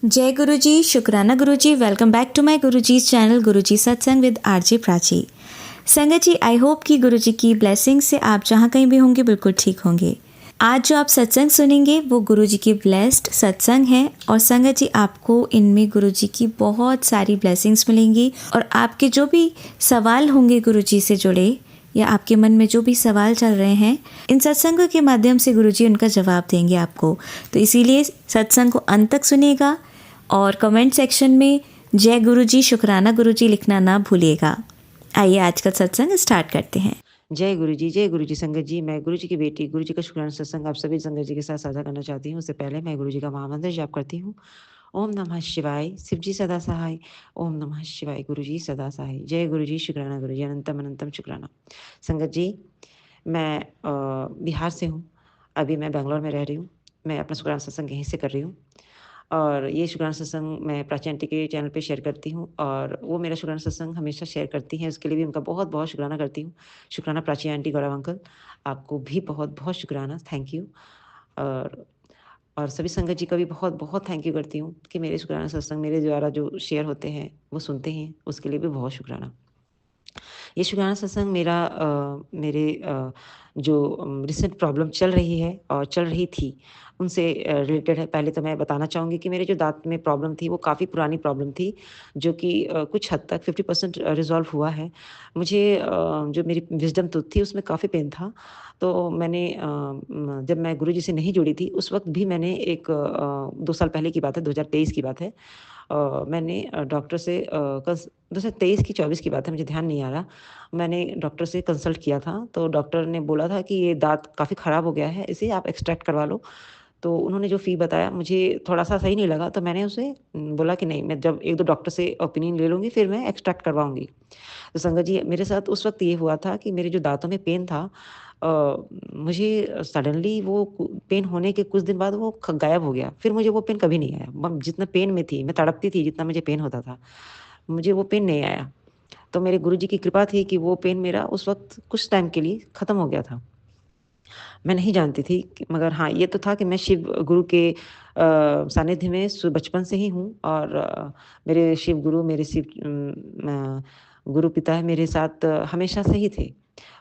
जय गुरु जी, शुक्राना गुरु जी। Welcome back to my Guru ji channel गुरु जी सत्संग विद आरजे प्राची। संगत जी, आई होप कि गुरु जी की ब्लेसिंग से आप जहाँ कहीं भी होंगे बिल्कुल ठीक होंगे। आज जो आप सत्संग सुनेंगे वो गुरु जी की ब्लेस्ड सत्संग है और संगत जी आपको इनमें गुरु जी की बहुत सारी ब्लेसिंग्स मिलेंगी और आपके जो भी सवाल होंगे गुरु जी से जुड़े या आपके मन में जो भी सवाल चल रहे हैं, इन सत्संगों के माध्यम से गुरु जी उनका जवाब देंगे आपको। तो इसीलिए सत्संग को अंत तक सुनिएगा और कमेंट सेक्शन में जय गुरु जी, शुक्राना गुरु जी लिखना ना भूलिएगा। आइए आज का सत्संग स्टार्ट करते हैं। जय गुरु जी संगत जी। मैं गुरु जी की बेटी गुरु जी का शुक्राना सत्संग आप सभी संगत जी के साथ साझा करना चाहती हूँ। उससे पहले मैं गुरु जी का महामंत्र जाप करती हूँ। ओम नमः शिवाय, शिव जी सदा सहाय। ओम नमः शिवाय, गुरु जी सदा सहाय। जय गुरु जी, शुक्राना गुरु जी, अनंतम अनंतम शुक्राना। संगत जी, मैं बिहार से हूँ। अभी मैं बेंगलोर में रह रही हूँ। मैं अपना शुक्राना सत्संग यहीं से कर रही हूँ और ये शुक्राना सत्संग मैं प्राची आंटी के चैनल पे शेयर करती हूँ और वो मेरा शुक्राना सत्संग हमेशा शेयर करती हैं। उसके लिए भी उनका बहुत बहुत शुक्राना करती हूँ। शुक्राना प्राची आंटी, गौरव अंकल, आपको भी बहुत बहुत शुक्राना, थैंक यू। और सभी संगत जी का भी बहुत बहुत थैंक यू करती हूँ कि मेरे शुक्राना सत्संग मेरे द्वारा जो शेयर होते हैं वो सुनते हैं, उसके लिए भी बहुत शुक्राना। ये शुक्राना सत्संग मेरे जो रिसेंट प्रॉब्लम चल रही है और चल रही थी उनसे रिलेटेड है। पहले तो मैं बताना चाहूँगी कि मेरे जो दाँत में प्रॉब्लम थी वो काफ़ी पुरानी प्रॉब्लम थी, जो कि कुछ हद तक 50% रिज़ॉल्व हुआ है। मुझे जो मेरी विज़डम टूथ थी उसमें काफ़ी पेन था। तो मैंने जब मैं गुरुजी से नहीं जुड़ी थी उस वक़्त भी मैंने 2 साल पहले की बात है, 2023 की बात है। मैंने डॉक्टर से कंस 2023 की 24 की बात है, मुझे ध्यान नहीं आ रहा। मैंने डॉक्टर से कंसल्ट किया था, तो डॉक्टर ने बोला था कि ये दाँत काफ़ी ख़राब हो गया है, इसे आप एक्सट्रैक्ट करवा लो। तो उन्होंने जो फ़ी बताया मुझे थोड़ा-सा सही नहीं लगा, तो मैंने उसे बोला कि नहीं, मैं जब 1-2 डॉक्टर से ओपिनियन ले लूँगी, फिर मैं एक्सट्रैक्ट करवाऊँगी। तो संगत जी, मेरे साथ उस वक़्त ये हुआ था कि मेरे जो दाँतों में पेन था, अ, मुझे सडनली वो पेन होने के कुछ दिन बाद वो गायब हो गया। फिर मुझे वो पेन कभी नहीं आया। जितना पेन में थी, मैं तड़पती थी, जितना मुझे पेन होता था, मुझे वो पेन नहीं आया। तो मेरे गुरुजी की कृपा थी कि वो पेन मेरा उस वक़्त कुछ टाइम के लिए ख़त्म हो गया था। मैं नहीं जानती थी मगर हाँ, ये तो था कि मैं शिव गुरु के सानिध्य में बचपन से ही हूँ और मेरे शिव गुरु, मेरे गुरु पिता है मेरे साथ हमेशा से ही थे।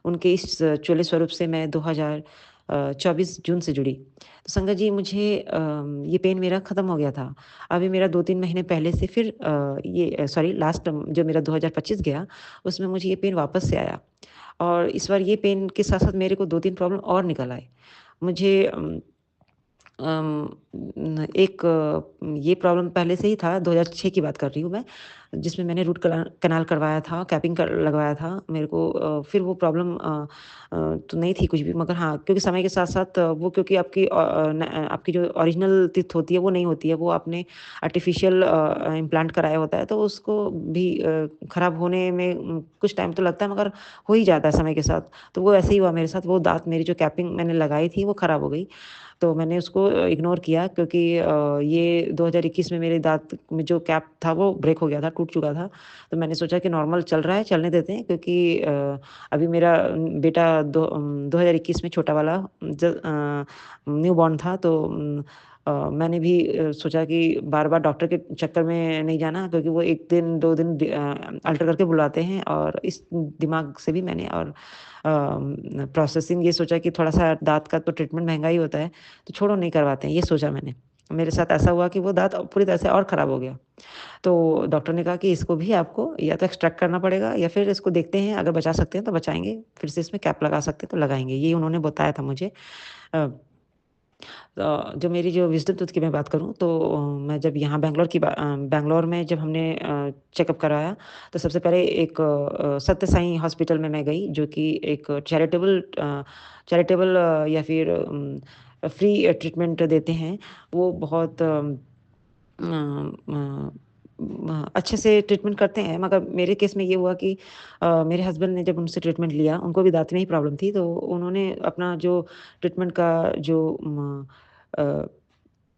उनके इस चोले स्वरूप से मैं 2024 जून से जुड़ी। तो संगत जी, मुझे ये पेन मेरा ख़त्म हो गया था। अभी मेरा 2-3 महीने पहले से फिर सॉरी, लास्ट जो मेरा 2025 गया, उसमें मुझे ये पेन वापस से आया और इस बार ये पेन के साथ-साथ मेरे को 2-3 प्रॉब्लम और निकल आए। मुझे ये प्रॉब्लम पहले से ही था, 2006 की बात कर रही हूँ मैं, जिसमें मैंने रूट कनाल करवाया था, कैपिंग लगवाया था। मेरे को फिर वो प्रॉब्लम तो नहीं थी कुछ भी, मगर हाँ, क्योंकि समय के साथ-साथ वो, क्योंकि आपकी जो ओरिजिनल टीथ होती है वो नहीं होती है, वो आपने आर्टिफिशियल इम्प्लांट कराया होता है, तो उसको भी खराब होने में कुछ टाइम तो लगता है, मगर हो ही जाता है समय के साथ। तो वो ऐसे ही हुआ मेरे साथ, वो दाँत मेरी जो कैपिंग मैंने लगाई थी वो खराब हो गई। तो मैंने उसको इग्नोर किया, क्योंकि ये 2021 में मेरे दाँत में जो कैप था वो ब्रेक हो गया था, टूट चुका था। तो मैंने सोचा कि नॉर्मल चल रहा है, चलने देते हैं, क्योंकि अभी मेरा बेटा 2021 में छोटा वाला न्यू बॉर्न था। तो मैंने भी सोचा कि बार-बार डॉक्टर के चक्कर में नहीं जाना, क्योंकि वो 1 दिन 2 दिन अल्टर करके बुलाते हैं, और इस दिमाग से भी मैंने और प्रोसेसिंग ये सोचा कि थोड़ा-सा दाँत का तो ट्रीटमेंट महँगा ही होता है, तो छोड़ो, नहीं करवाते हैं, ये सोचा मैंने। मेरे साथ ऐसा हुआ कि वो दाँत पूरी तरह से और ख़राब हो गया। तो डॉक्टर ने कहा कि इसको भी आपको या तो एक्सट्रैक्ट करना पड़ेगा या फिर इसको देखते हैं, अगर बचा सकते हैं तो बचाएँगे, फिर से इसमें कैप लगा सकते हैं तो लगाएँगे। ये उन्होंने बताया था मुझे। अ जो मेरी जो विज़डम टूथ की मैं बात करूँ, तो मैं जब यहाँ बैंगलोर में जब हमने चेकअप कराया, तो सबसे पहले एक सत्य साईं हॉस्पिटल में मैं गई, जो कि एक चैरिटेबल या फिर फ्री ट्रीटमेंट देते हैं। वो बहुत अच्छे से ट्रीटमेंट करते हैं, मगर मेरे केस में ये हुआ कि मेरे हस्बैंड ने जब उनसे ट्रीटमेंट लिया, उनको भी दाँत में ही प्रॉब्लम थी, तो उन्होंने अपना जो ट्रीटमेंट का जो अ,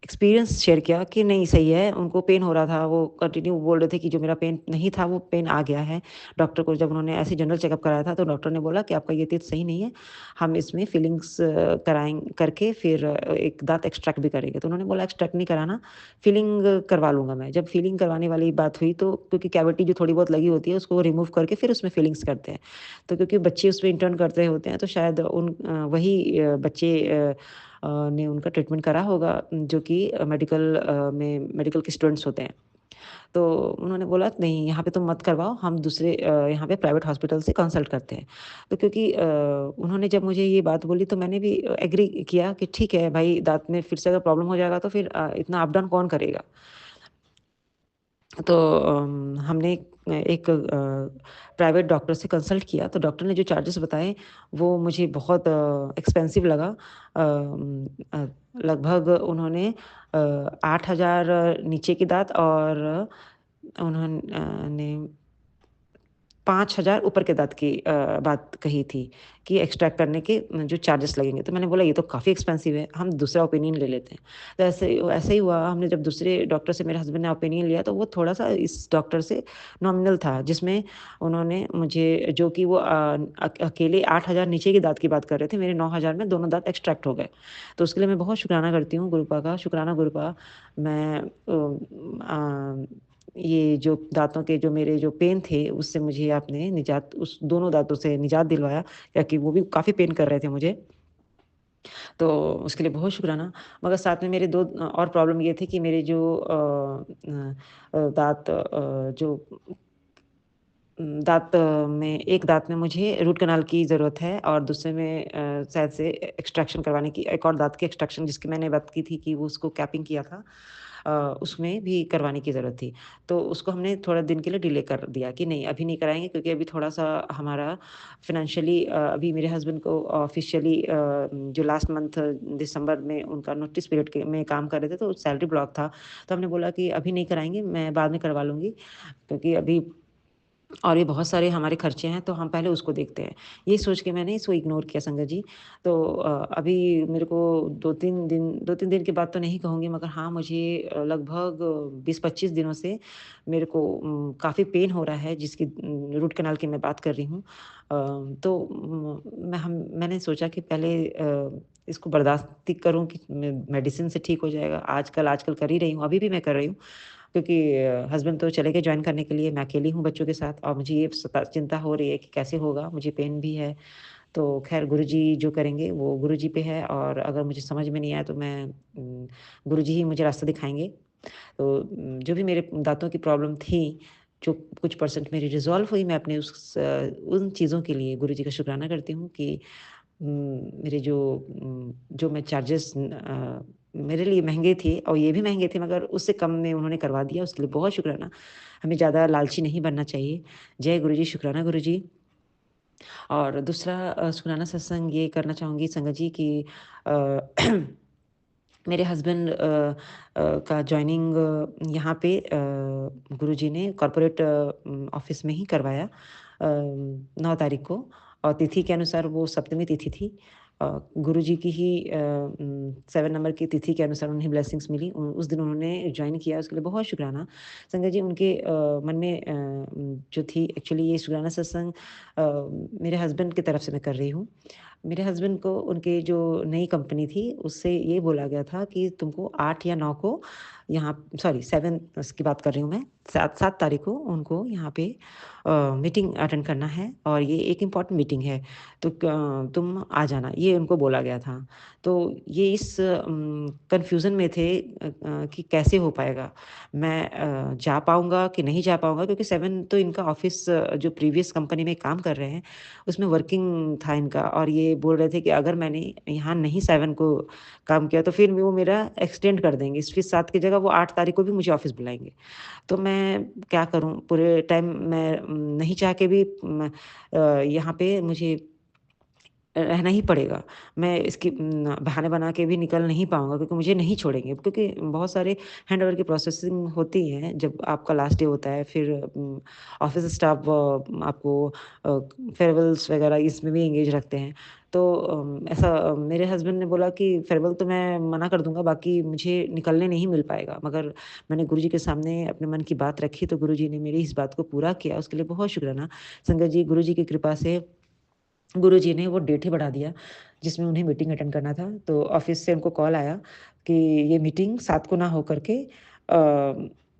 एक्सपीरियंस शेयर किया कि नहीं सही है, उनको पेन हो रहा था, वो कंटिन्यू बोल रहे थे कि जो मेरा पेन नहीं था वो पेन आ गया है। डॉक्टर को जब उन्होंने ऐसे जनरल चेकअप कराया था तो डॉक्टर ने बोला कि आपका ये teeth सही नहीं है, हम इसमें फिलिंग्स करके फिर एक दाँत एक्सट्रैक्ट भी करेंगे। तो उन्होंने बोला एक्सट्रैक्ट नहीं कराना, फिलिंग करवा लूँगा मैं। जब फिलिंग करवाने वाली बात हुई तो क्योंकि कैविटी जो थोड़ी बहुत लगी होती है उसको रिमूव करके फिर उसमें फिलिंग्स करते हैं। तो क्योंकि बच्चे उसमें इंटर्न करते होते हैं तो शायद वही बच्चे ने उनका ट्रीटमेंट करा होगा जो कि मेडिकल के स्टूडेंट्स होते हैं। तो उन्होंने बोला नहीं यहाँ पे तुम मत करवाओ, हम दूसरे यहाँ पे प्राइवेट हॉस्पिटल से कंसल्ट करते हैं। तो क्योंकि उन्होंने जब मुझे ये बात बोली तो मैंने भी एग्री किया कि ठीक है भाई, दाँत में फिर से अगर प्रॉब्लम हो जाएगा तो फिर इतना अप डाउन कौन करेगा? तो हमने एक प्राइवेट डॉक्टर से कंसल्ट किया तो डॉक्टर ने जो चार्जेस बताए वो मुझे बहुत एक्सपेंसिव लगा। लगभग उन्होंने 8,000 नीचे की दाँत और उन्होंने 5,000 ऊपर के दाँत की बात कही थी कि एक्सट्रैक्ट करने के जो चार्जेस लगेंगे। तो मैंने बोला ये तो काफ़ी एक्सपेंसिव है, हम दूसरा ओपिनियन ले लेते हैं। तो ऐसे ही हुआ, हमने जब दूसरे डॉक्टर से मेरे हस्बैंड ने ओपिनियन लिया तो वो थोड़ा-सा इस डॉक्टर से नॉमिनल था, जिसमें उन्होंने मुझे जो कि वो अकेले 8,000 नीचे की दाँत की बात कर रहे थे, मेरे 9,000 में दोनों दाँत एक्सट्रैक्ट हो गए। तो उसके लिए मैं बहुत शुकराना करती हूँ गुरुपा का, शुकराना गुरुपा। मैं ये जो दाँतों के जो मेरे जो पेन थे, उससे मुझे आपने निजात उस दोनों दाँतों से निजात दिलवाया, ताकि वो भी काफ़ी पेन कर रहे थे मुझे। तो उसके लिए बहुत शुकराना। मगर साथ में मेरे 2 और प्रॉब्लम ये थी कि मेरे जो दाँत जो दाँत में एक दाँत में मुझे रूट कैनाल की ज़रूरत है और दूसरे में शायद से एक्सट्रैक्शन करवाने की, एक और दाँत की एक्सट्रैक्शन जिसकी मैंने बात की थी कि वो उसको कैपिंग किया था। उसमें भी करवाने की ज़रूरत थी। तो उसको हमने थोड़ा दिन के लिए डिले कर दिया कि नहीं अभी नहीं कराएँगे क्योंकि अभी थोड़ा-सा हमारा फ़ाइनेंशियली अभी मेरे हस्बैंड को ऑफ़िशियली जो लास्ट मंथ दिसंबर में उनका नोटिस पीरियड के में काम कर रहे थे तो सैलरी ब्लॉक था। तो हमने बोला कि अभी नहीं कराएँगे, मैं बाद में करवा लूँगी क्योंकि अभी और भी बहुत सारे हमारे खर्चे हैं, तो हम पहले उसको देखते हैं। ये सोच के मैंने इसको इग्नोर किया संगत जी। तो अभी मेरे को 2-3 दिन के बाद तो नहीं कहूँगी मगर हाँ, मुझे लगभग 20-25 दिनों से मेरे को काफ़ी पेन हो रहा है जिसकी रूट कैनाल की मैं बात कर रही हूँ। तो मैंने सोचा कि पहले इसको बर्दाश्त करूँ कि मेडिसिन से ठीक हो जाएगा। आजकल कर ही रही हूँ, अभी भी मैं कर रही हूँ। क्योंकि हस्बैंड तो चले गए जॉइन करने के लिए, मैं अकेली हूँ बच्चों के साथ और मुझे ये चिंता हो रही है कि कैसे होगा, मुझे पेन भी है। तो ख़ैर गुरुजी जो करेंगे वो गुरुजी पे है और अगर मुझे समझ में नहीं आया तो गुरुजी ही मुझे रास्ता दिखाएँगे। तो जो भी मेरे दाँतों की प्रॉब्लम थी, जो कुछ परसेंट मेरी रिज़ॉल्व हुई, मैं अपने उन चीज़ों के लिए गुरुजी का शुकराना करती हूँ कि मेरे जो मैं चार्जेस मेरे लिए महँगे थे और ये भी महँगे थे मगर उससे कम में उन्होंने करवा दिया, उसके लिए बहुत शुकराना। हमें ज़्यादा लालची नहीं बनना चाहिए। जय गुरुजी, शुकराना गुरुजी। और दूसरा शुकराना सत्संग ये करना चाहूँगी संगत जी कि अ, मेरे हस्बैंड का जॉइनिंग यहाँ पे गुरुजी ने कॉर्पोरेट ऑफ़िस में ही करवाया 9 तारीख को और तिथि के अनुसार वो सप्तमी तिथि थी। गुरुजी की ही 7 नंबर की तिथि के अनुसार उन्हें ब्लेसिंग्स मिली। उस दिन उन्होंने जॉइन किया उसके लिए बहुत शुकराना। संगत जी उनके मन में जो थी एक्चुअली ये शुकराना सत्संग मेरे हस्बैंड की तरफ से मैं कर रही हूँ। मेरे हस्बैंड को उनके जो नई कंपनी थी उससे ये बोला गया था कि तुमको 8 या 9 को यहाँ सॉरी 7 की बात कर रही हूँ मैं 7 तारीख को उनको यहाँ पे मीटिंग अटेंड करना है और ये एक इम्पॉर्टेंट मीटिंग है तो तुम आ जाना ये उनको बोला गया था। तो ये इस कन्फ्यूज़न में थे कि कैसे हो पाएगा? मैं जा पाऊँगा कि नहीं जा पाऊँगा क्योंकि 7 तो इनका ऑफ़िस जो प्रीवियस कंपनी में काम कर रहे हैं उसमें वर्किंग था इनका और ये बोल रहे थे कि अगर मैंने यहाँ नहीं 7 को काम किया तो फिर वो मेरा एक्सटेंड कर देंगे। इस फिर 7 की जगह वो 8 तारीख को भी मुझे ऑफ़िस बुलाएँगे। तो मैं क्या करूँ? पूरे टाइम मैं नहीं चाह के भी यहाँ पे मुझे रहना ही पड़ेगा। मैं इसकी बहाने बना के भी निकल नहीं पाऊँगा क्योंकि मुझे नहीं छोड़ेंगे क्योंकि बहुत सारे हैंडओवर की प्रोसेसिंग होती है जब आपका लास्ट डे होता है फिर ऑफ़िस स्टाफ आपको फेयरवेल्स वगैरह इसमें भी एंगेज रखते हैं। तो ऐसा मेरे हस्बैंड ने बोला कि फेयरवेल तो मैं मना कर दूँगा बाकी मुझे निकलने नहीं मिल पाएगा। मगर मैंने गुरुजी के सामने अपने मन की बात रखी तो गुरुजी ने मेरी इस बात को पूरा किया, उसके लिए बहुत शुक्राना। संगत जी गुरुजी की कृपा से गुरुजी ने वो डेट ही बढ़ा दिया, जिसमें उन्हें मीटिंग अटेंड करना था। तो ऑफ़िस से उनको कॉल आया कि ये मीटिंग 7 को ना हो कर के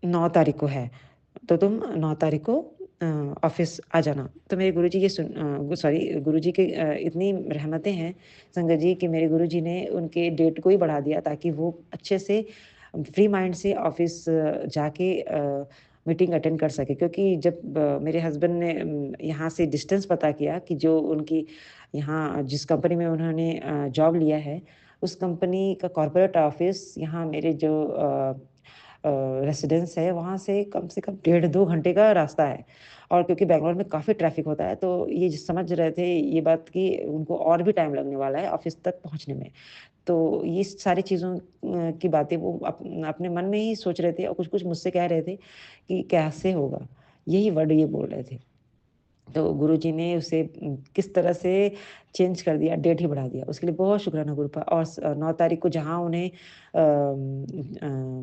9 तारीख को है, तो तुम 9 तारीख को ऑफ़िस आ जाना। तो मेरे गुरुजी ये सॉरी गुरुजी की इतनी रहमतें हैं संगत जी कि मेरे गुरुजी ने उनके डेट को ही बढ़ा दिया ताकि वो अच्छे से फ्री माइंड से ऑफ़िस जाके मीटिंग अटेंड कर सके क्योंकि जब मेरे हस्बैंड ने यहाँ से डिस्टेंस पता किया कि जो उनकी यहाँ जिस कंपनी में उन्होंने जॉब लिया है, उस कंपनी का कॉर्पोरेट ऑफ़िस यहाँ मेरे जो रेसिडेंस है, वहाँ से कम डेढ़ 2 घंटे का रास्ता है और क्योंकि बैंगलोर में काफ़ी ट्रैफ़िक होता है, तो ये समझ रहे थे ये बात कि उनको और भी टाइम लगने वाला है ऑफ़िस तक पहुँचने में। तो ये सारी चीज़ों की बातें वो अपने मन में ही सोच रहे थे और कुछ-कुछ मुझसे कह रहे थे कि कैसे होगा? यही वर्ड ये बोल रहे थे। तो गुरुजी ने उसे किस तरह से चेंज कर दिया, डेट ही बढ़ा दिया। उसके लिए बहुत शुक्राना गुरु का और 9 तारीख को जहाँ उन्हें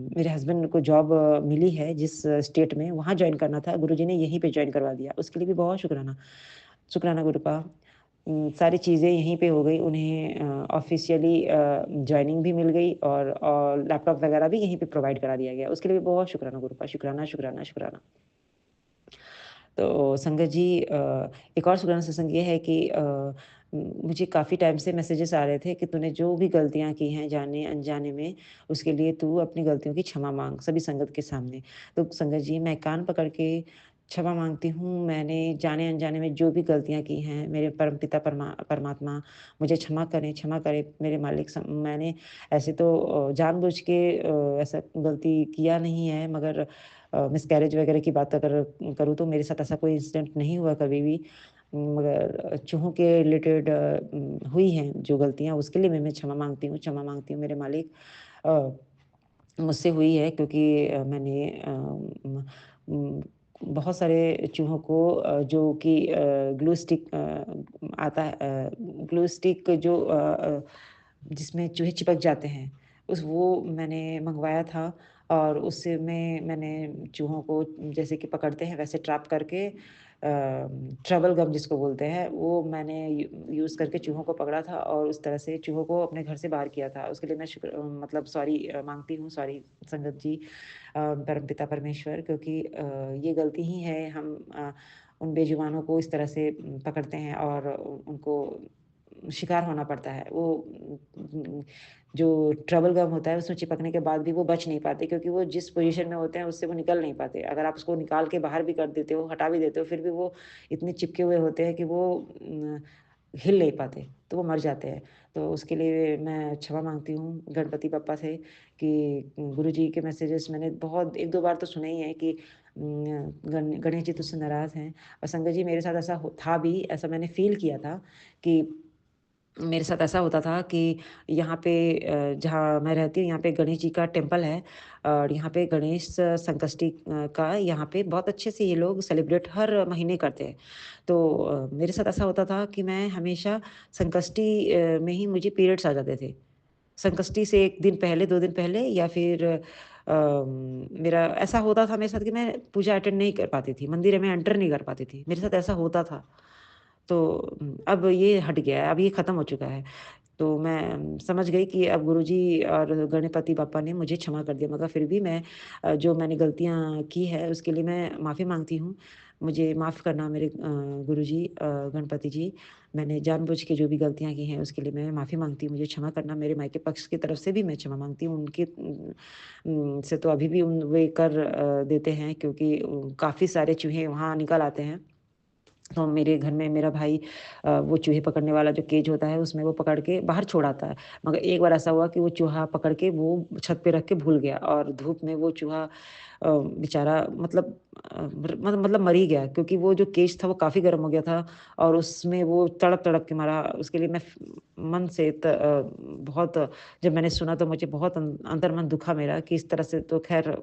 मेरे हस्बैंड को जॉब मिली है जिस स्टेट में, वहाँ जॉइन करना था, गुरुजी ने यहीं पे जॉइन करवा दिया। उसके लिए भी बहुत शुक्राना। शुक्राना गुरु का। सारी चीज़ें यहीं पे हो गई। उन्हें ऑफ़िशियली जॉइनिंग भी मिल गई और लैपटॉप वगैरह भी यहीं पे प्रोवाइड करा दिया गया। उसके लिए भी बहुत शुक्राना गुरु का। शुक्राना, शुक्राना, शुक्राना। तो संगत जी एक और शुक्राना सत्संग ये है कि मुझे काफ़ी टाइम से मैसेजेस आ रहे थे कि तूने जो भी गलतियाँ की हैं जाने-अनजाने में, उसके लिए तू अपनी गलतियों की क्षमा माँग, सभी संगत के सामने। तो संगत जी मैं कान पकड़ के क्षमा माँगती हूँ, मैंने जाने-अनजाने में जो भी गलतियाँ की हैं, मेरे परमपिता परमात्मा मुझे क्षमा करें मेरे मालिक मैंने ऐसे तो जानबूझ के ऐसा गलती किया नहीं है मगर मिसकैरेज वगैरह की बात अगर करूँ तो मेरे साथ ऐसा कोई इंसिडेंट नहीं हुआ कभी भी। मगर चूहों के रिलेटेड हुई हैं जो गलतियाँ उसके लिए मैं क्षमा माँगती हूँ मेरे मालिक। अ, मुझसे हुई है क्योंकि मैंने बहुत सारे चूहों को जो कि ग्लू स्टिक आता है ग्लू स्टिक जो जिसमें चूहे चिपक जाते हैं, वो मैंने मँगवाया था और उससे में मैंने चूहों को जैसे कि पकड़ते हैं वैसे ट्रैप करके ट्रबल गम जिसको बोलते हैं, वो मैंने यूज़ करके चूहों को पकड़ा था और उस तरह से चूहों को अपने घर से बाहर किया था। उसके लिए मैं मतलब सॉरी माँगती हूँ, सॉरी संगत जी परमपिता परमेश्वर क्योंकि ये गलती ही है हम उन बेजुबानों को इस तरह से पकड़ते हैं और उनको शिकार होना पड़ता है। वो जो ट्रबल गम होता है उसमें चिपकने के बाद भी वो बच नहीं पाते क्योंकि वो जिस पोज़ीशन में होते हैं उससे वो निकल नहीं पाते। अगर आप उसको निकाल के बाहर भी कर देते हो, हटा भी देते हो, फिर भी वो इतने चिपके हुए होते हैं कि वो हिल नहीं पाते, तो वो मर जाते हैं। तो उसके लिए मैं क्षमा माँगती हूँ गणपति बप्पा से कि गुरुजी के मैसेजेस मैंने बहुत 1-2 बार तो सुने ही हैं कि गणेश जी तुझसे नाराज़ हैं और संगत जी मेरे साथ ऐसा था भी, ऐसा मैंने फ़ील किया था कि मेरे साथ ऐसा होता था कि यहाँ पे जहाँ मैं रहती हूँ यहाँ पे गणेश जी का टेम्पल है और यहाँ पे गणेश संकष्टी का यहाँ पे बहुत अच्छे से ये लोग सेलिब्रेट हर महीने करते हैं। तो मेरे साथ ऐसा होता था कि मैं हमेशा संकष्टी में ही मुझे पीरियड्स आ जाते थे। संकष्टी से 1 दिन पहले, 2 दिन पहले या फिर मेरा ऐसा होता था मेरे साथ कि मैं पूजा अटेंड नहीं कर पाती थी, मंदिर में एंटर नहीं कर पाती थी। मेरे साथ ऐसा होता था। तो अब ये हट गया है, अब ये खत्म हो चुका है। तो मैं समझ गई कि अब गुरुजी और गणपति बाप्पा ने मुझे क्षमा कर दिया मगर फिर भी मैं जो मैंने गलतियाँ की है उसके लिए मैं माफ़ी माँगती हूँ। मुझे माफ़ करना मेरे गुरुजी गणपति जी। मैंने जानबूझ के जो भी गलतियाँ की हैं उसके लिए मैं माफ़ी माँगती हूँ। मुझे क्षमा करना मेरे मायके पक्ष की तरफ से भी मैं क्षमा माँगती हूँ। उनके से तो अभी भी वे कर देते हैं क्योंकि काफ़ी सारे चूहे वहाँ निकल आते हैं। तो मेरे घर में मेरा भाई वो चूहे पकड़ने वाला जो केज होता है उसमें वो पकड़ के बाहर छोड़ आता है। मगर एक बार ऐसा हुआ कि वो चूहा पकड़ के वो छत पे रख के भूल गया और धूप में वो चूहा बेचारा मतलब मतलब मर ही गया क्योंकि वो जो केज था वो काफ़ी गर्म हो गया था और उसमें वो तड़प-तड़प के मरा। उसके लिए मैं मन से बहुत जब मैंने सुना तो मुझे बहुत अंतर्मन दुखा मेरा कि इस तरह से तो ख़ैर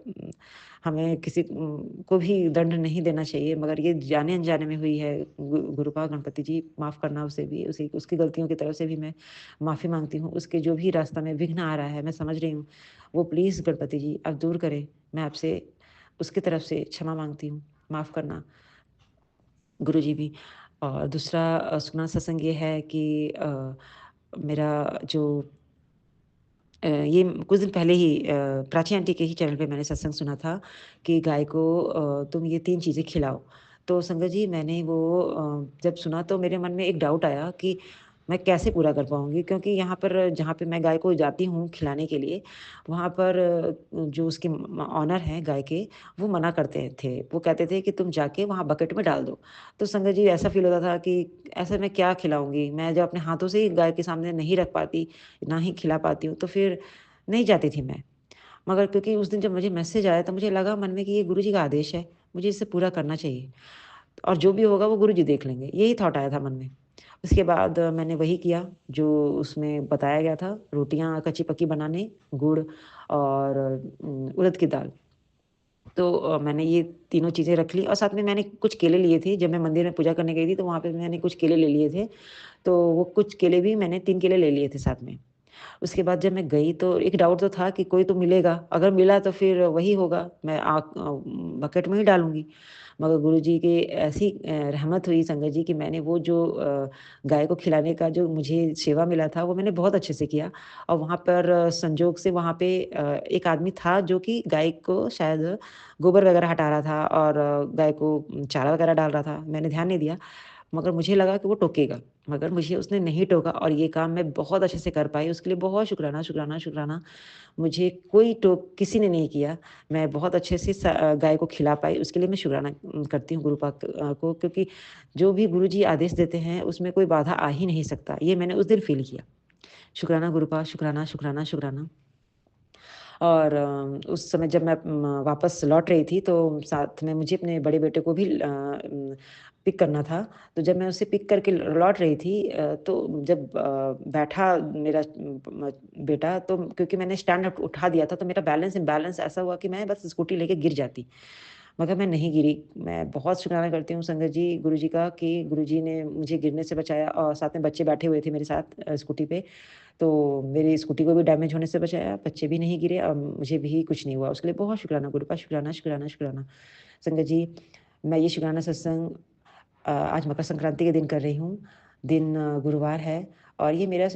हमें किसी को भी दंड नहीं देना चाहिए मगर ये जाने-अनजाने में हुई है। गुरुपा गणपति जी माफ़ करना उसे भी, उसे उसकी गलतियों की तरफ से भी मैं माफ़ी माँगती हूँ। उसके जो भी रास्ता में विघ्न आ रहा है मैं समझ रही हूँ, वो प्लीज़ गणपति जी आप दूर करें। मैं आपसे उसकी तरफ से क्षमा माँगती हूँ, माफ़ करना गुरुजी भी। और दूसरा सुना सत्संग ये है कि मेरा जो ये कुछ दिन पहले ही प्राची आंटी के ही चैनल पे मैंने सत्संग सुना था कि गाय को तुम ये 3 चीज़ें खिलाओ। तो संगत जी मैंने वो जब सुना तो मेरे मन में एक डाउट आया कि मैं कैसे पूरा कर पाऊँगी? क्योंकि यहाँ पर जहाँ पे मैं गाय को जाती हूँ खिलाने के लिए, वहाँ पर जो उसके ऑनर हैं गाय के, वो मना करते थे। वो कहते थे कि तुम जाके वहाँ बकेट में डाल दो। तो संगत जी ऐसा फ़ील होता था कि ऐसे मैं क्या खिलाऊँगी? मैं जब अपने हाथों से ही गाय के सामने नहीं रख पाती, ना ही खिला पाती हूँ, तो फिर नहीं जाती थी मैं। मगर क्योंकि उस दिन जब मुझे मैसेज आया तो मुझे लगा मन में कि ये गुरुजी का आदेश है, मुझे इसे पूरा करना चाहिए और जो भी होगा वो गुरुजी देख लेंगे, यही थॉट आया था मन में। उसके बाद मैंने वही किया जो उसमें बताया गया था, रोटियाँ कच्ची-पक्की बनाने, गुड़ और उड़द की दाल। तो मैंने ये तीनों चीज़ें रख ली और साथ में मैंने कुछ केले लिए थे, जब मैं मंदिर में पूजा करने गई थी तो वहाँ पे मैंने कुछ केले ले लिए थे, तो वो कुछ केले भी मैंने 3 केले ले लिए थे साथ में। उसके बाद जब मैं गई तो एक डाउट तो था कि कोई तो मिलेगा, अगर मिला तो फिर वही होगा, मैं बकेट में ही डालूँगी। मगर गुरुजी की ऐसी रहमत हुई संगत जी कि मैंने वो जो गाय को खिलाने का जो मुझे सेवा मिला था, वो मैंने बहुत अच्छे से किया और वहाँ पर संजोग से वहाँ पे एक आदमी था जो कि गाय को शायद गोबर वगैरह हटा रहा था और गाय को चारा वगैरह डाल रहा था। मैंने ध्यान नहीं दिया। मगर मुझे लगा कि वो टोकेगा, मगर मुझे उसने नहीं टोका और ये काम मैं बहुत अच्छे से कर पाई, उसके लिए बहुत शुक्राना, शुक्राना, शुक्राना। मुझे कोई टोक किसी ने नहीं किया, मैं बहुत अच्छे से गाय को खिला पाई, उसके लिए मैं शुक्राना करती हूँ को क्योंकि जो भी गुरुजी आदेश देते हैं, उसमें कोई बाधा आ ही नहीं सकता, ये मैंने उस दिन फ़ील किया। शुक्राना गुरुपा, शुक्राना, शुक्राना, शुक्राना। और उस समय जब मैं वापस लौट रही थी तो साथ में मुझे अपने बड़े बेटे को भी पिक करना था। तो जब मैं उसे पिक करके लौट रही थी तो जब बैठा मेरा बेटा तो क्योंकि मैंने स्टैंड अप उठा दिया था तो मेरा बैलेंस इम्बैलेंस ऐसा हुआ कि मैं बस स्कूटी लेके गिर जाती। मगर मैं नहीं गिरी। मैं बहुत शुक्राना करती हूँ संगत जी, गुरुजी का कि गुरुजी ने मुझे गिरने से बचाया और साथ में बच्चे बैठे हुए थे मेरे साथ स्कूटी पे। तो मेरी स्कूटी को भी डैमेज होने से बचाया, बच्चे भी नहीं गिरे और मुझे भी कुछ नहीं हुआ। उसके लिए बहुत शुक्राना गुरुपा, शुक्राना, शुक्राना, शुक्राना। संगत जी, मैं ये शुक्राना सत्संग आज मकर संक्रांति के दिन कर रही हूँ। दिन गुरुवार है और ये मेरा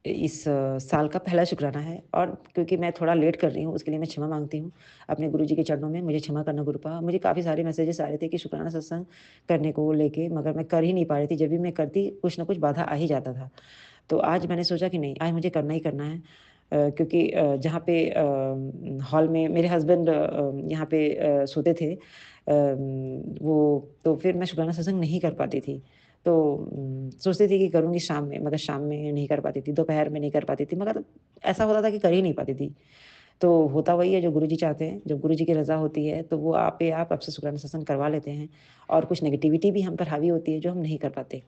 इस साल का पहला शुक्राना है और क्योंकि मैं थोड़ा लेट कर रही हूँ, उसके लिए मैं क्षमा माँगती हूँ अपने गुरुजी के चरणों में, मुझे क्षमा करना गुरुपा। मुझे काफ़ी सारे मैसेजेस आ रहे थे कि शुक्राना सत्संग करने को लेके, मगर मैं कर ही नहीं पा रही थी। जब भी मैं करती, कुछ न कुछ बाधा आ ही जाता था। तो आज मैंने सोचा कि नहीं, आज मुझे करना ही करना है क्योंकि जहाँ पे हॉल में मेरे हस्बैंड यहाँ पे सोते थे वो तो फिर मैं शुक्राना सत्संग नहीं कर पाती थी। तो सोचती थी कि करूँगी शाम में, मगर शाम में नहीं कर पाती थी, दोपहर में नहीं कर पाती थी, मगर ऐसा होता था कि कर ही नहीं पाती थी। तो होता वही है जो गुरुजी चाहते हैं, जब गुरुजी की रज़ा होती है, तो वो आप पे आप आपसे शुक्राना सत्संग करवा लेते हैं और कुछ नेगेटिविटी भी हम पर हावी होती है, जो हम नहीं कर पाते।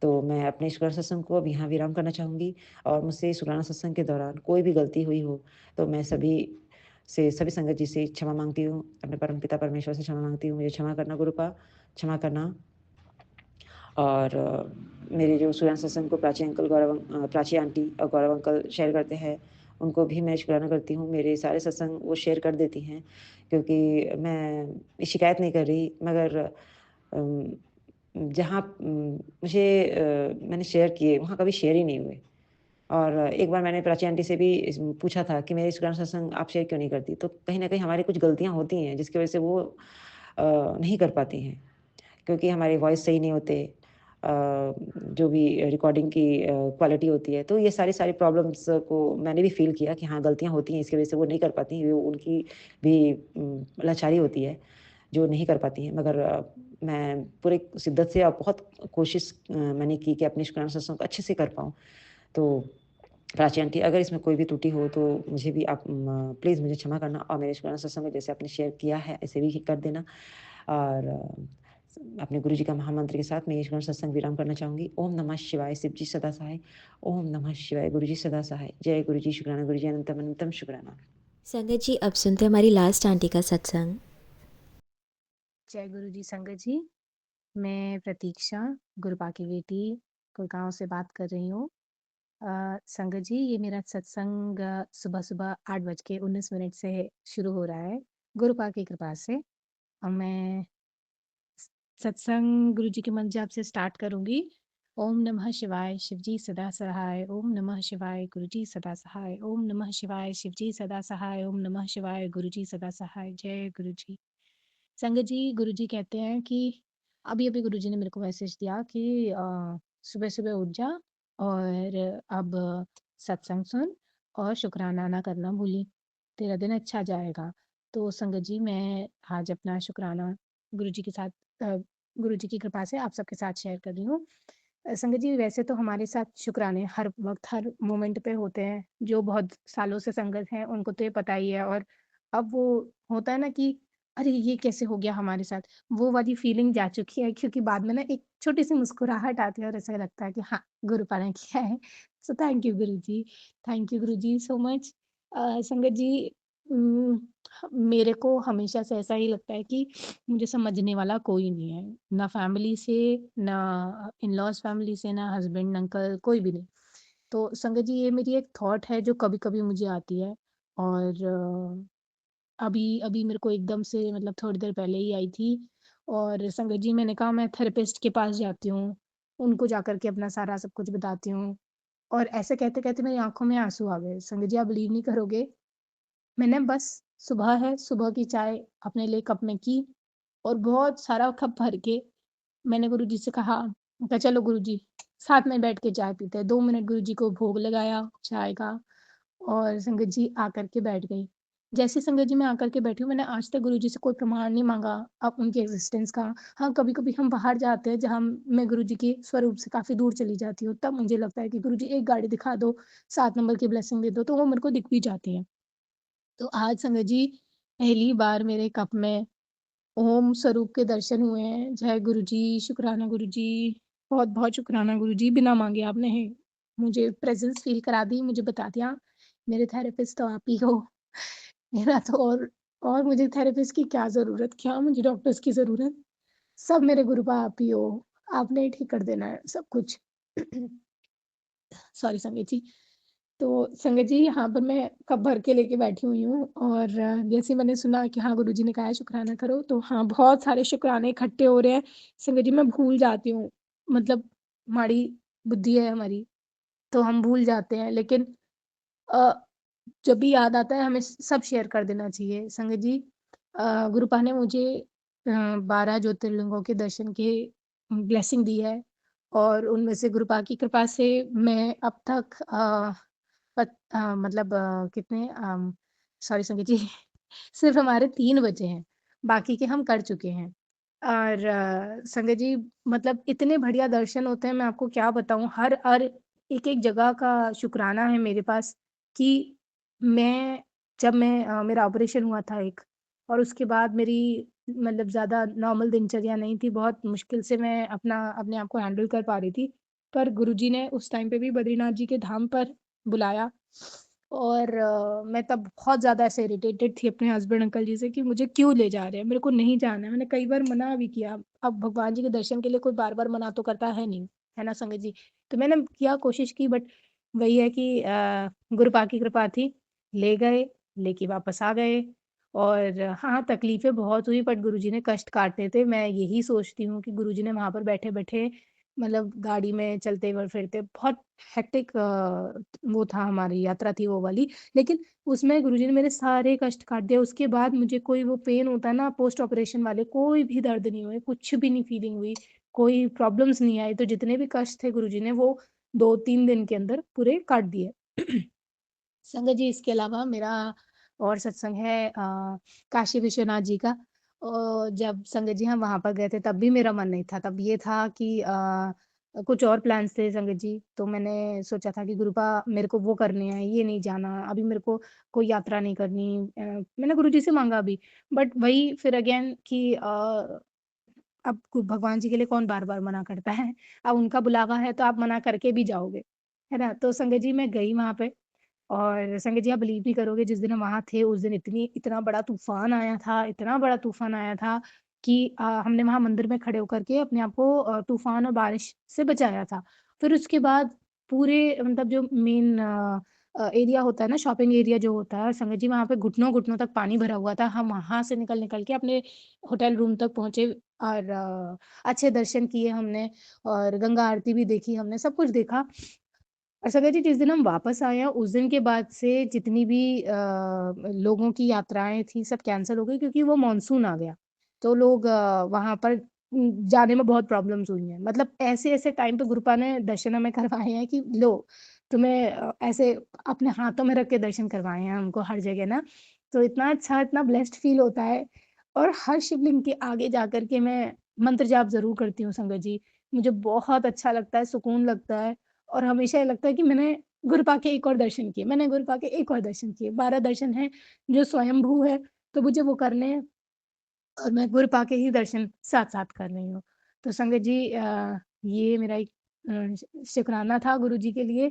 तो मैं अपने शुक्राना सत्संग को अब यहाँ विराम करना चाहूँगी और मुझसे शुक्राना सत्संग के दौरान कोई भी गलती हुई हो, तो मैं सभी संगत जी से क्षमा माँगती हूँ, अपने परमपिता परमेश्वर से क्षमा माँगती हूँ, मुझे क्षमा करना गुरुपा, क्षमा करना। और मेरे जो शुक्राना सत्संग को प्राची आंटी और गौरव अंकल शेयर करते हैं, उनको भी मैं शुक्राना करती हूँ। मेरे सारे सत्संग वो शेयर कर देती हैं, क्योंकि मैं शिकायत नहीं कर रही मगर अम, जहाँ मैंने शेयर किए, वहाँ कभी शेयर ही नहीं हुए। और एक बार मैंने प्राची आंटी से भी पूछा था कि मेरे शुक्राना सत्संग आप शेयर क्यों नहीं करती? तो कहीं न कहीं हमारी कुछ गलतियाँ होती हैं, जिसकी वजह से वो नहीं कर पाती हैं। क्योंकि हमारे वॉइस सही नहीं होते जो भी रिकॉर्डिंग की क्वालिटी होती है, तो ये सारी प्रॉब्लम्स को मैंने भी फ़ील किया कि हाँ, गलतियाँ होती हैं, इसकी वजह से वो नहीं कर पाती, वो उनकी भी लाचारी होती है। जो नहीं कर पाती हैं। मगर मैं पूरे शिद्दत से और बहुत कोशिश मैंने की कि अपने शुक्राना सत्संग को अच्छे से कर पाऊँ। तो प्राची आंटी, अगर इसमें कोई भी त्रुटि हो तो मुझे भी आप प्लीज़ मुझे क्षमा करना, और मेरे शुक्राना सत्संग में जैसे आपने शेयर किया है ऐसे भी कर देना। और अपने गुरु जी का महामंत्र के साथ मैं ये शुक्राना सत्संग विराम करना चाहूँगी। ओम नमः शिवाय, शिव जी सदा सहाय। ओम नमः शिवाय, गुरु जी सदा सहाय। जय गुरु जी, शुक्राना गुरु जी, अनंतम अनंतम शुक्राना। संगत जी अब सुनते हैं हमारी लास्ट आंटी का सत्संग। जय गुरु जी संगत जी। मैं प्रतीक्षा, गुरबा की बेटी, गुड़गांव से बात कर रही हूँ। संगत जी, ये मेरा सत्संग सुबह-सुबह 8:19 से शुरू हो रहा है, गुरुपा की कृपा से। मैं सत्संग गुरु जी के मंत्र जाप से स्टार्ट करूँगी। ओम नमः शिवाय, शिव जी सदा सहाय। ओम नमः शिवाय, गुरु जी सदा सहाय। ओम नमः शिवाय, शिव जी सदा सहाय। ओम नमः शिवाय, गुरु जी सदा सहाय। जय गुरु जी। संगत जी, गुरुजी कहते हैं कि अभी-अभी गुरुजी ने मेरे को मैसेज दिया कि सुबह-सुबह उठ जा और अब सत्संग सुन और शुकराना ना करना भूली, तेरा दिन अच्छा जाएगा। तो संगत जी, मैं आज अपना शुकराना गुरुजी के साथ अ, गुरुजी की कृपा से आप सबके साथ शेयर कर रही हूँ। संगत जी, वैसे तो हमारे साथ शुकराने हर वक़्त, हर मोमेंट पे होते हैं। जो बहुत सालों से संगत हैं, उनको तो ये पता ही है, और अब वो होता है ना कि अरे! ये कैसे हो गया हमारे साथ? वो वाली फीलिंग जा चुकी है, क्योंकि बाद में ना एक छोटी-सी मुस्कुराहट आती है और ऐसा लगता है कि हाँ, गुरुपा ने किया है। So thank you Guruji. Thank you Guruji so much. संगत जी, उम, मेरे को हमेशा से ऐसा ही लगता है कि मुझे समझने वाला कोई नहीं है। ना फैमिली से, ना इन-लॉज़ फैमिली से, ना हस्बैंड, अंकल, कोई भी नहीं। तो संगत जी, ये मेरी एक थॉट है जो कभी-कभी मुझे आती है, और अभी मेरे को एकदम से, मतलब थोड़ी देर पहले ही आई थी। और संगत जी, मैंने कहा मैं थेरेपिस्ट के पास जाती हूँ, उनको जाकर के अपना सारा सब कुछ बताती हूँ, और ऐसे कहते-कहते मेरी आँखों में आँसू आ गए। संगत जी, आप बिलीव नहीं करोगे, मैंने बस सुबह है, सुबह की चाय अपने लिए कप में की, और बहुत सारा कप भर के मैंने गुरुजी से कहा, चलो गुरुजी, साथ में बैठ के चाय पीते हैं। 2 मिनट गुरुजी को भोग लगाया चाय का, और संगत जी आकर के बैठ गई। जैसे संगत जी मैं आकर के बैठी हूँ, मैंने आज तक गुरुजी से कोई प्रमाण नहीं माँगा अब उनकी एग्ज़िस्टेंस का। हाँ, कभी-कभी हम बाहर जाते हैं, जहाँ मैं गुरुजी के स्वरूप से काफ़ी दूर चली जाती हूँ, तब मुझे लगता है कि गुरुजी एक गाड़ी दिखा दो, 7 नंबर की ब्लेसिंग दे दो, तो वो मेरे को दिख भी जाती है। तो आज संगत जी, पहली बार मेरे कप में ओम स्वरूप के दर्शन हुए हैं। जय गुरुजी, शुकराना गुरुजी, बहुत-बहुत शुकराना गुरुजी। बिना माँगे आपने मुझे प्रेज़ेंस फ़ील करा दी, मुझे बता दिया, मेरे थेरेपिस्ट तो आप ही हो। मेरा तो और मुझे थेरेपिस्ट की क्या ज़रूरत, क्या मुझे डॉक्टर्स की ज़रूरत, सब मेरे गुरुबा आप ही हो। आपने ही ठीक कर देना है सब कुछ। सॉरी संगत जी। तो संगत जी, यहाँ पर मैं कप भर के लेके बैठी हुई हूँ, और जैसे मैंने सुना कि हाँ, गुरुजी ने कहा है शुकराना करो, तो हाँ, बहुत सारे शुकराने इकट्ठे हो रहे हैं। संगत जी, मैं भूल जाती हूँ, मतलब माड़ी बुद्धि है हमारी, तो हम भूल जाते हैं, लेकिन अ, जब भी याद आता है हमें सब शेयर कर देना चाहिए। संगत जी, गुरुपा ने मुझे 12 ज्योतिर्लिंगों के दर्शन की ब्लेसिंग दी है, और उनमें से गुरुपा की कृपा से मैं अब तक मतलब कितने सॉरी संगीत जी, सिर्फ़ हमारे 3 बचे हैं, बाकी के हम कर चुके हैं। और संगत जी, मतलब इतने बढ़िया दर्शन होते हैं, मैं आपको क्या बताऊँ, हर एक-एक जगह का शुकराना है मेरे पास कि मैं जब मैं मेरा ऑपरेशन हुआ था एक, और उसके बाद मेरी मतलब ज़्यादा नॉर्मल दिनचर्या नहीं थी, बहुत मुश्किल से मैं अपने आप को हैंडल कर पा रही थी। पर गुरुजी ने उस टाइम पे भी बद्रीनाथ जी के धाम पर बुलाया, और मैं तब बहुत ज़्यादा ऐसे इरिटेटेड थी अपने हस्बैंड अंकल जी से कि मुझे क्यों ले जा रहे हैं, मेरे को नहीं जाना है। मैंने कई बार मना भी किया, अब भगवान जी के दर्शन के लिए कोई बार-बार मना तो करता है नहीं, है ना संगत जी? तो मैंने किया, कोशिश की, बट वही है कि गुरुपा की कृपा थी, ले गए, लेके वापस आ गए। और हाँ, तकलीफ़ें बहुत हुई, बट गुरुजी ने कष्ट काटे थे। मैं यही सोचती हूँ कि गुरुजी ने वहाँ पर बैठे-बैठे, मतलब गाड़ी में चलते-फिरते बहुत हेक्टिक वो था, हमारी यात्रा थी वो वाली। लेकिन उसमें गुरुजी ने मेरे सारे कष्ट काट दिए। उसके बाद मुझे कोई वो पेन होता है ना पोस्ट ऑपरेशन वाले, कोई भी दर्द नहीं हुए, कुछ भी नहीं फीलिंग हुई, कोई प्रॉब्लम्स नहीं आई। तो जितने भी कष्ट थे गुरुजी ने वो 2-3 दिन के अंदर पूरे काट दिए। संगत जी, इसके अलावा मेरा और सत्संग है काशी विश्वनाथ जी का, जब संगत जी हम वहाँ पर गए थे तब भी मेरा मन नहीं था। तब ये था कि कुछ और प्लान्स थे संगत जी, तो मैंने सोचा था कि गुरुपा मेरे को वो करने हैं, ये नहीं जाना, अभी मेरे को कोई यात्रा नहीं करनी। मैंने गुरुजी से माँगा भी, बट वही फिर अगेन कि अब भगवान जी के लिए कौन बार-बार मना करता है? अब उनका बुलावा है तो आप मना करके भी जाओगे, है ना? तो संगत जी मैं गई वहाँ पे और संगत जी आप बिलीव नहीं करोगे जिस दिन हम वहाँ थे उस दिन इतना बड़ा तूफ़ान आया था, इतना बड़ा तूफ़ान आया था कि हमने वहाँ मंदिर में खड़े होकर के अपने आप को तूफ़ान और बारिश से बचाया था। फिर उसके बाद पूरे मतलब जो मेन एरिया होता है ना, शॉपिंग एरिया जो होता है, संगत जी वहाँ पे घुटनों-घुटनों तक पानी भरा हुआ था। हम वहाँ से निकल-निकल के अपने होटल रूम तक पहुँचे और अच्छे दर्शन किए हमने और गंगा आरती भी देखी हमने, सब कुछ देखा। और संगत जी जिस दिन हम वापस आए हैं, उस दिन के बाद से जितनी भी लोगों की यात्राएँ थी, सब कैंसल हो गई क्योंकि वो मानसून आ गया। तो लोग वहाँ पर जाने में बहुत प्रॉब्लम्स हुई हैं। मतलब ऐसे-ऐसे टाइम पे गुरुपा ने दर्शन हमें करवाए हैं कि लो, तुम्हें ऐसे अपने हाथों में रख के दर्शन करवाए हैं हमको हर जगह ना। तो इतना अच्छा, इतना ब्लेस्ड फ़ील होता है और हर शिवलिंग के आगे जाकर के मैं मंत्र जाप ज़रूर करती हूँ संगत जी। मुझे बहुत अच्छा लगता है, सुकून लगता है और हमेशा ये लगता है कि मैंने गुरुपा के एक और दर्शन किए, मैंने गुरुपा के एक और दर्शन किए। 12 दर्शन हैं जो स्वयंभू है, तो मुझे वो करने हैं और मैं गुरुपा के ही दर्शन साथ-साथ कर रही हूँ। तो संगत जी ये मेरा एक शुकराना था गुरुजी के लिए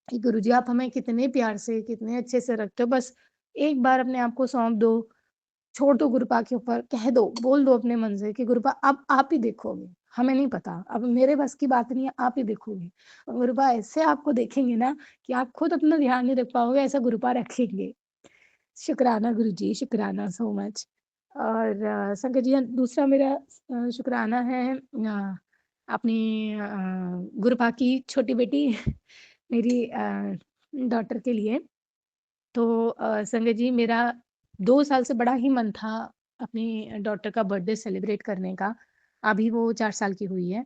कि गुरुजी आप हमें कितने प्यार से, कितने अच्छे से रखते हो। बस एक बार अपने आप को सौंप दो, छोड़ दो गुरुपा के ऊपर, कह दो, बोल दो अपने मन से कि गुरुपा अब आप ही देखोगे, हमें नहीं पता, अब मेरे बस की बात नहीं है, आप ही देखोगे। और गुरुपा ऐसे आपको देखेंगे ना कि आप खुद अपना ध्यान नहीं रख पाओगे, ऐसा गुरुपा रखेंगे। शुकराना गुरुजी, शुकराना सो मच। और संगत जी दूसरा मेरा शुकराना है अपनी गुरुपा की छोटी बेटी मेरी डॉटर के लिए। तो संगत जी मेरा 2 साल से बड़ा ही मन था अपनी डॉटर का बर्थडे सेलिब्रेट करने का। अभी वो 4 साल की हुई है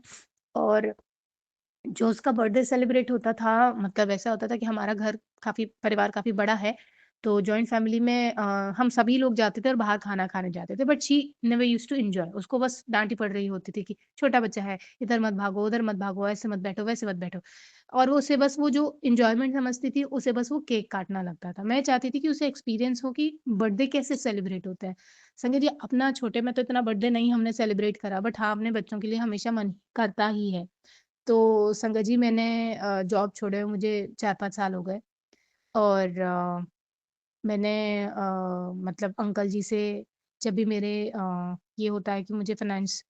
और जो उसका बर्थडे सेलिब्रेट होता था मतलब ऐसा होता था कि हमारा घर काफ़ी परिवार काफ़ी बड़ा है, तो जॉइंट फैमिली में हम सभी लोग जाते थे और बाहर खाना खाने जाते थे but she never used to enjoy उसको बस डाँट ही पड़ रही होती थी कि छोटा बच्चा है, इधर मत भागो, उधर मत भागो, ऐसे मत बैठो, वैसे मत बैठो। और वो उसे बस वो जो एन्जॉयमेंट समझती थी, उसे बस वो केक काटना लगता था। मैं चाहती थी कि उसे एक्सपीरियंस हो कि बर्थडे कैसे सेलिब्रेट होता है। संगत जी अपना छोटे में तो इतना बर्थडे नहीं हमने सेलिब्रेट करा बट हाँ, अपने बच्चों के लिए हमेशा मन करता ही है। तो संगत जी मैंने जॉब छोड़े हुए मुझे 4-5 साल हो गए और मैंने मतलब अंकल जी से जब भी मेरे ये होता है कि मुझे फाइनेंस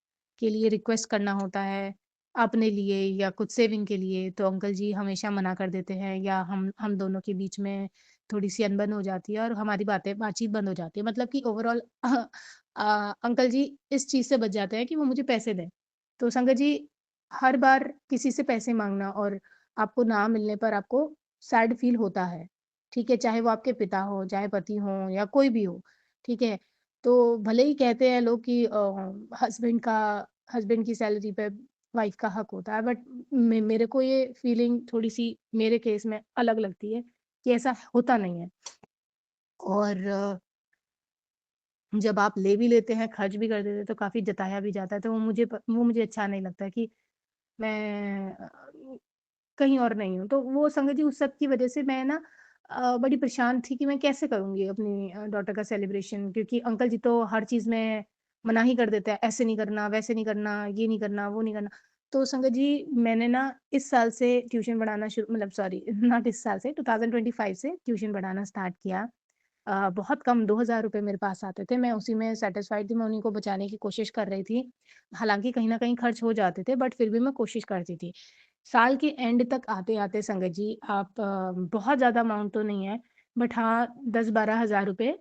के लिए रिक्वेस्ट करना होता है, अपने लिए या कुछ सेविंग के लिए, तो अंकल जी हमेशा मना कर देते हैं या हम दोनों के बीच में थोड़ी-सी अनबन हो जाती है और हमारी बातचीत बंद हो जाती है। मतलब कि ओवरऑल अंकल जी इस चीज़ से बच जाते हैं कि वो मुझे पैसे दें। तो संगत जी हर बार किसी से पैसे माँगना और आपको ना मिलने पर आपको सैड फ़ील होता है। ठीक है, चाहे वो आपके पिता हों, चाहे पति हों या कोई भी हो, ठीक है? तो भले ही कहते हैं लोग कि हस्बैंड की सैलरी पे वाइफ़ का हक होता है, बट मेरे को ये फीलिंग थोड़ी-सी मेरे केस में अलग लगती है कि ऐसा होता नहीं है। और जब आप ले भी लेते हैं, खर्च भी कर देते हैं, तो काफ़ी जताया भी जाता है, तो वो मुझे अच्छा नहीं लगता कि मैं कहीं और नहीं हूँ। तो वो संगत जी उस सब की वज़ह से मैं ना बड़ी परेशान थी कि मैं कैसे करूँगी अपनी डॉटर का सेलिब्रेशन क्योंकि अंकल जी तो हर चीज़ में मना ही कर देते हैं, ऐसे नहीं करना, वैसे नहीं करना, ये नहीं करना, वो नहीं करना। तो संगत जी मैंने ना इस साल से ट्यूशन पढ़ाना शुरू मतलब सॉरी नॉट इस साल से 2025 से ट्यूशन पढ़ाना स्टार्ट किया। बहुत कम ₹2000 मेरे पास आते थे, मैं उसी में सैटिस्फाइड थी, मैं उन्हीं को बचाने की कोशिश कर रही थी। हालाँकि कहीं न कहीं खर्च हो जाते थे बट फिर भी मैं कोशिश करती थी। साल के एंड तक आते-आते संगत जी आप बहुत ज़्यादा अमाउंट तो नहीं है, बट हाँ 10-12 हज़ार रुपए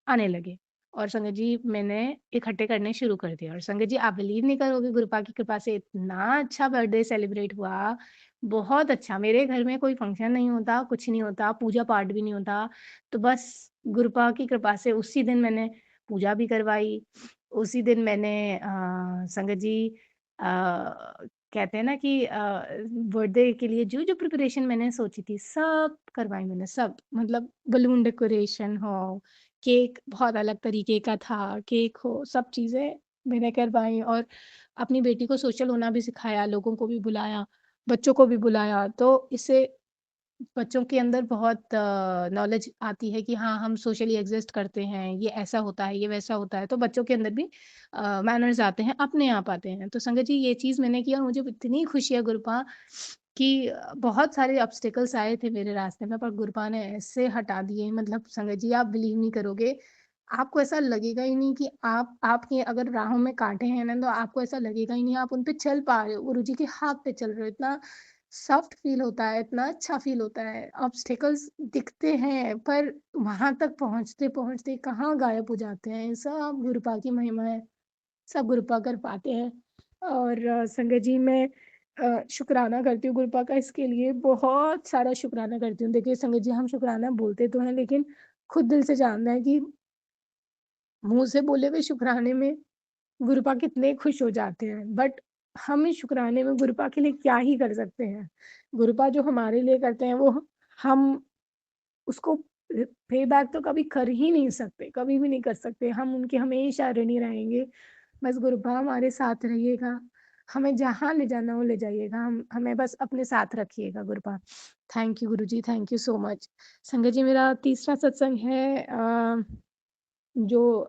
आने लगे और संगत जी मैंने इकट्ठे करने शुरू कर दिए और संगत जी आप बिलीव नहीं करोगे गुरुपा की कृपा से इतना अच्छा बर्थडे सेलिब्रेट हुआ, बहुत अच्छा। मेरे घर में कोई फंक्शन नहीं होता, कुछ नहीं होता, पूजा-पाठ भी नहीं होता, तो बस गुरुपा की कृपा से उसी दिन मैंने पूजा भी करवाई, उसी दिन मैंने संगत जी कहते हैं ना कि बर्थडे के लिए जो-जो प्रिपरेशन मैंने सोची थी, सब करवाई मैंने सब। मतलब बलून डेकोरेशन हो केक बहुत अलग तरीके का था, केक हो, सब चीज़ें मैंने करवाई और अपनी बेटी को सोशल होना भी सिखाया, लोगों को भी बुलाया, बच्चों को भी बुलाया। तो इससे बच्चों के अंदर बहुत नॉलेज आती है कि हाँ, हम सोशली एग्ज़िस्ट करते हैं, ये ऐसा होता है, ये वैसा होता है। तो बच्चों के अंदर भी मैनर्स आते हैं, अपने आप आते हैं। तो संगत जी ये चीज़ मैंने की और मुझे इतनी खुशी है गुरुपा कि बहुत सारे ऑब्स्टेकल्स आए थे मेरे रास्ते में पर गुरुपा ने ऐसे हटा दिए मतलब संगत जी आप बिलीव नहीं करोगे, आपको ऐसा लगेगा ही नहीं कि आपके अगर राहों में काँटे हैं ना, तो आपको ऐसा लगेगा ही नहीं आप उन पे चल पा रहे हो, गुरुजी के हाथ पे चल रहे हो। इतना सॉफ्ट फ़ील होता है, इतना अच्छा फ़ील होता है। ऑब्स्टेकल्स दिखते हैं पर वहाँ तक पहुँचते-पहुँचते कहाँ गायब हो जाते हैं। सब गुरुपा की महिमा है, सब गुरुपा कर पाते हैं। और संगत जी मैं शुकराना करती हूँ गुरुपा का इसके लिए, बहुत सारा शुकराना करती हूँ। देखिए संगत जी हम शुकराना बोलते तो हैं लेकिन खुद दिल से जानना है कि मुँह से बोले हुए शुकराने में गुरुपा कितने खुश हो जाते हैं। बट हम इस शुकराने में गुरुपा के लिए क्या ही कर सकते हैं। गुरुपा जो हमारे लिए करते हैं वो हम उसको पे बैक तो कभी कर ही नहीं सकते, कभी भी नहीं कर सकते। हम उनके हमेशा ऋणी रहेंगे। बस गुरुपा हमारे साथ रहिएगा, हमें जहाँ ले जाना हो ले जाइएगा, हम हमें बस अपने साथ रखिएगा Gurupa. Thank you Guruji, thank you so much. संगत जी मेरा तीसरा सत्संग है जो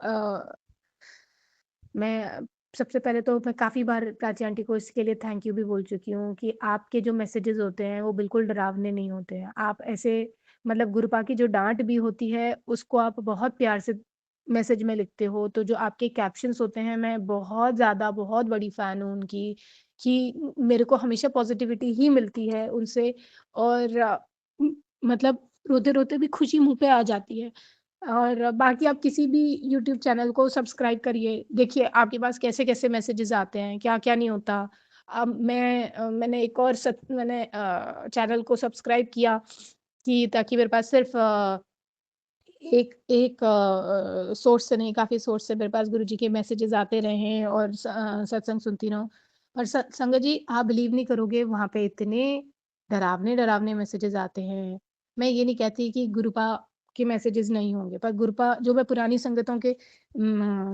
मैं सबसे पहले तो मैं काफ़ी बार प्राची आंटी को इसके लिए थैंक यू भी बोल चुकी हूँ कि आपके जो मैसेजेस होते हैं वो बिल्कुल डरावने नहीं होते हैं। आप ऐसे मतलब गुरुपा की जो डाँट भी होती है उसको आप बहुत प्यार से मैसेज में लिखते हो। तो जो आपके कैप्शंस होते हैं मैं बहुत ज़्यादा बहुत बड़ी फ़ैन हूँ उनकी कि मेरे को हमेशा पॉज़िटिविटी ही मिलती है उनसे और मतलब रोते-रोते भी खुशी मुँह पे आ जाती है। और बाकी आप किसी भी यूट्यूब चैनल को सब्सक्राइब करिए, देखिए आपके पास कैसे-कैसे मैसेजेस आते हैं, क्या-क्या नहीं होता। अब मैंने एक और चैनल को सब्सक्राइब किया कि ताकि मेरे पास सिर्फ़ एक एक सोर्स से नहीं काफ़ी सोर्स से मेरे पास गुरुजी के मैसेजेस आते रहें और सत्संग सुनती रहूँ। और संगत जी आप बिलीव नहीं करोगे वहाँ पे इतने डरावने-डरावने मैसेजेस आते हैं। मैं ये नहीं कहती कि गुरुपा के मैसेजेस नहीं होंगे, पर गुरुपा जो मैं पुरानी संगतों के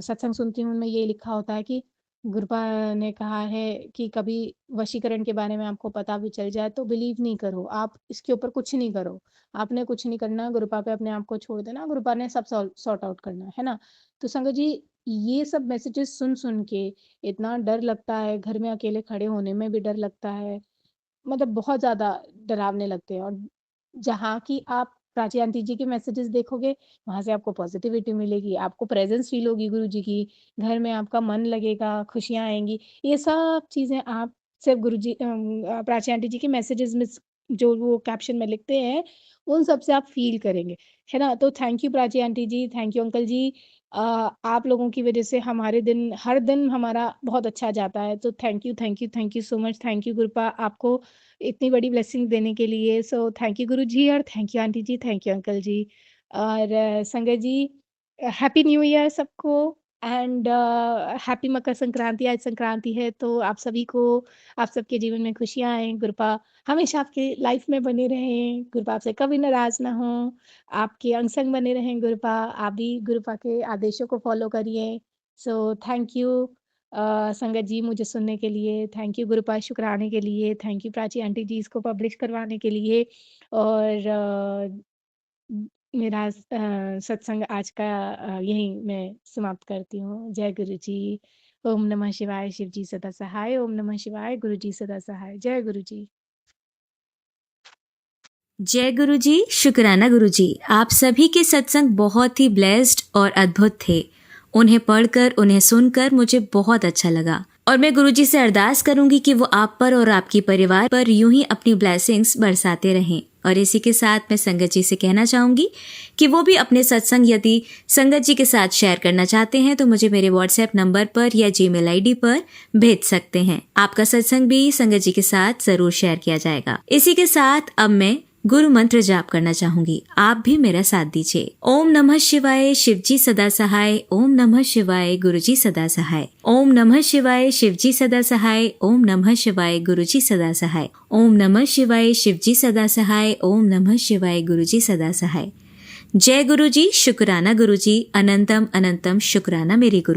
सत्संग सुनती हूँ उनमें ये लिखा होता है कि गुरुपा ने कहा है कि कभी वशीकरण के बारे में आपको पता भी चल जाए तो बिलीव नहीं करो, आप इसके ऊपर कुछ नहीं करो। आपने कुछ नहीं करना, गुरुपा पे अपने आप को छोड़ देना, गुरुपा ने सब सॉर्ट आउट करना, है ना? तो संगत जी, ये सब मैसेजेस सुन-सुन के इतना डर लगता है, घर में अकेले खड़े होने में भी डर लगता है, मतलब बहुत ज़्यादा डरावने लगते हैं और जहाँ की आप प्राची आंटी जी के मैसेजेस देखोगे, वहाँ से आपको पॉज़िटिविटी मिलेगी, आपको प्रेज़ेंस फ़ील होगी गुरु जी की, घर में आपका मन लगेगा, खुशियाँ आएँगी। ये सब चीज़ें आप सिर्फ़ प्राची आंटी जी के मैसेजेस में जो वो कैप्शन में लिखते हैं, उन सब से आप फ़ील करेंगे, है ना? तो thank you Prachi aunty ji, thank you uncle ji. अ, आप लोगों की वज़ह से हमारे दिन हर दिन हमारा बहुत अच्छा जाता है। तो thank you so much. Thank you Gurupa आपको इतनी बड़ी ब्लेसिंग देने के लिए। सो थैंक यू गुरुजी और thank you aunty ji, thank you uncle ji. और संगत जी हैप्पी न्यू ईयर सबको एंड हैप्पी मकर संक्रांति। आज संक्रांति है तो आप सभी को आप सबके जीवन में खुशियाँ आएँ, गुरुपा हमेशा आपकी लाइफ में बने रहें, गुरुपा आपसे कभी नाराज़ ना हों, आपके अंग-संग बने रहें गुरुपा, आप भी गुरुपा के आदेशों को फ़ॉलो करिए। सो थैंक यू संगत जी मुझे सुनने के लिए, थैंक यू गुरुपा शुक्राने के लिए, थैंक यू प्राची आंटी जी इसको पब्लिश करवाने के लिए और मेरा सत्संग आज का यहीं मैं समाप्त करती हूँ। जय गुरु जी। ओम नमः शिवाय, शिव जी सदा सहाय। ओम नमः शिवाय, गुरु जी सदा सहाय। जय गुरु जी। जय गुरु जी, शुक्राना गुरु जी। आप सभी के सत्संग बहुत ही ब्लेस्ड और अद्भुत थे। उन्हें पढ़कर उन्हें सुनकर मुझे बहुत अच्छा लगा और मैं गुरु जी से अरदास करूंगी कि वो आप पर और आपकी परिवार पर यूं ही अपनी ब्लेसिंग्स बरसाते रहें। और इसी के साथ मैं संगत जी से कहना चाहूंगी कि वो भी अपने सत्संग यदि संगत जी के साथ शेयर करना चाहते हैं तो मुझे मेरे व्हाट्सएप नंबर पर या जीमेल आईडी पर भेज सकते हैं। आपका सत्संग भी संगत जी के साथ जरूर शेयर किया जाएगा। इसी के साथ अब मैं गुरु मंत्र जाप करना चाहूंगी, आप भी मेरा साथ दीजिए। ओम नमः शिवाय, शिव जी सदा सहाय। ओम नमः शिवाय, गुरु जी सदा सहाय। ओम नमः शिवाय, शिव जी सदा सहाय। ओम नमः शिवाय, गुरु जी सदा सहाय। ओम नमः शिवाय, शिव जी सदा सहाय। ओम नमः शिवाय, गुरु जी सदा सहाय। जय गुरु जी, शुक्राना गुरु जी, अनंतम अनंतम शुक्राना मेरे गुरु।